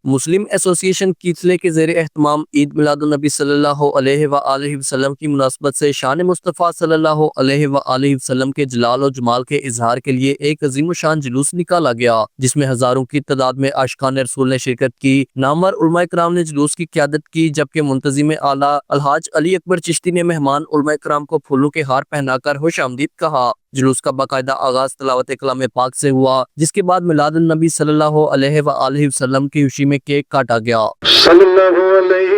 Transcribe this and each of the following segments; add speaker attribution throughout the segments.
Speaker 1: مسلم ایسوسی ایشن کیتلے کے زیر اہتمام عید میلاد النبی صلی اللہ علیہ وآلہ وسلم کی مناسبت سے شان مصطفیٰ صلی اللہ علیہ وآلہ وسلم کے جلال و جمال کے اظہار کے لیے ایک عظیم الشان جلوس نکالا گیا، جس میں ہزاروں کی تعداد میں عاشقان رسول نے شرکت کی۔ نامور علماء کرام نے جلوس کی قیادت کی، جبکہ منتظم اعلیٰ الحاج علی اکبر چشتی نے مہمان علماء کرام کو پھولوں کے ہار پہنا کر خوش آمدید کہا۔ جلوس کا باقاعدہ آغاز تلاوت کلام پاک سے ہوا، جس کے بعد میلاد النبی صلی اللہ علیہ وآلہ وسلم کی خوشی میں کیک کاٹا گیا۔
Speaker 2: صلی اللہ علیہ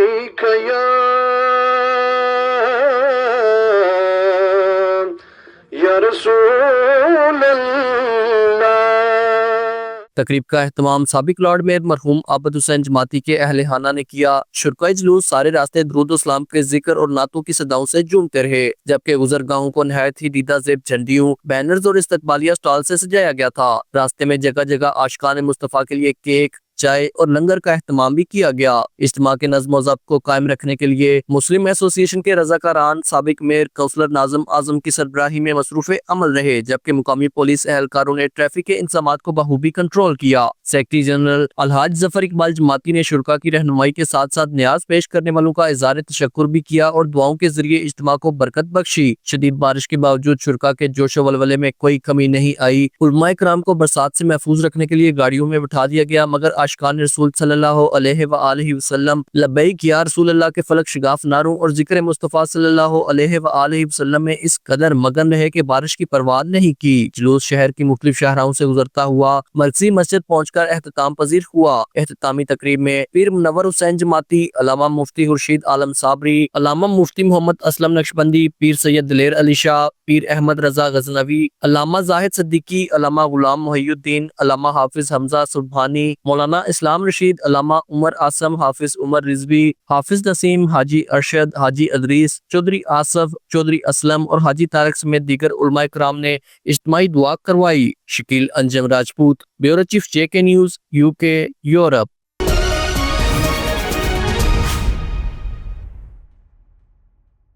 Speaker 2: یا رسول اللہ۔
Speaker 1: تقریب کا اہتمام سابق لارڈ میئر مرحوم عابد حسین جماعتی کے اہل خانہ نے کیا۔ شرکائے جلوس سارے راستے درود و اسلام کے ذکر اور نعتوں کی صداؤں سے جھومتے رہے، جبکہ گزرگاہوں کو نہایت ہی دیدہ زیب جھنڈیوں، بینرز اور استقبالیہ سٹال سے سجایا گیا تھا۔ راستے میں جگہ جگہ عاشقان مصطفیٰ کے لیے کیک، چائے اور لنگر کا اہتمام بھی کیا گیا۔ اجتماع کے نظم و ضبط کو قائم رکھنے کے لیے مسلم ایسوسی ایشن کے رضاکاران سابق میئر کونسلر ناظم اعظم کی سربراہی میں مصروف عمل رہے، جبکہ مقامی پولیس اہلکاروں نے ٹریفک کے انتظامات کو بخوبی کنٹرول کیا۔ سیکرٹری جنرل الحاج ظفر اقبال جماعتی نے شرکا کی رہنمائی کے ساتھ ساتھ نیاز پیش کرنے والوں کا اظہار تشکر بھی کیا اور دعاؤں کے ذریعے اجتماع کو برکت بخشی۔ شدید بارش کے باوجود شرکا کے جوش و ولولے میں کوئی کمی نہیں آئی۔ علماء کرام کو برسات سے محفوظ رکھنے کے لیے گاڑیوں میں بٹھا دیا گیا، مگر عاشقان رسول صلی اللہ علیہ وآلہ وسلم لبیک یا رسول اللہ کے فلک شگاف نعروں اور ذکر مصطفیٰ صلی اللہ علیہ وآلہ وسلم میں اس قدر مگن رہے کہ بارش کی پرواہ نہیں کی۔ جلوس شہر کی مختلف شاہراہوں سے گزرتا ہوا مرسی مسجد پہنچ کر اختتام پذیر ہوا۔ اختتامی تقریب میں پیر منور حسین جماعتی، علامہ مفتی خورشید عالم صابری، علامہ مفتی محمد اسلم نقشبندی، پیر سید دلیر علی شاہ، پیر احمد رضا غزنوی، علامہ زاہد صدیقی، علامہ غلام محی الدین، علامہ حافظ حمزہ سبحانی، مولانا اسلام رشید، علامہ عمر آسم، حافظ عمر رضوی، حافظ نسیم، حاجی ارشد، حاجی ادریس، چودھری آصف، چودھری اسلم اور حاجی طارق سمیت دیگر علماء کرام نے اجتماعی دعا کروائی۔ Shakeel Anjum Rajput, bureau chief JK news, UK، Europe.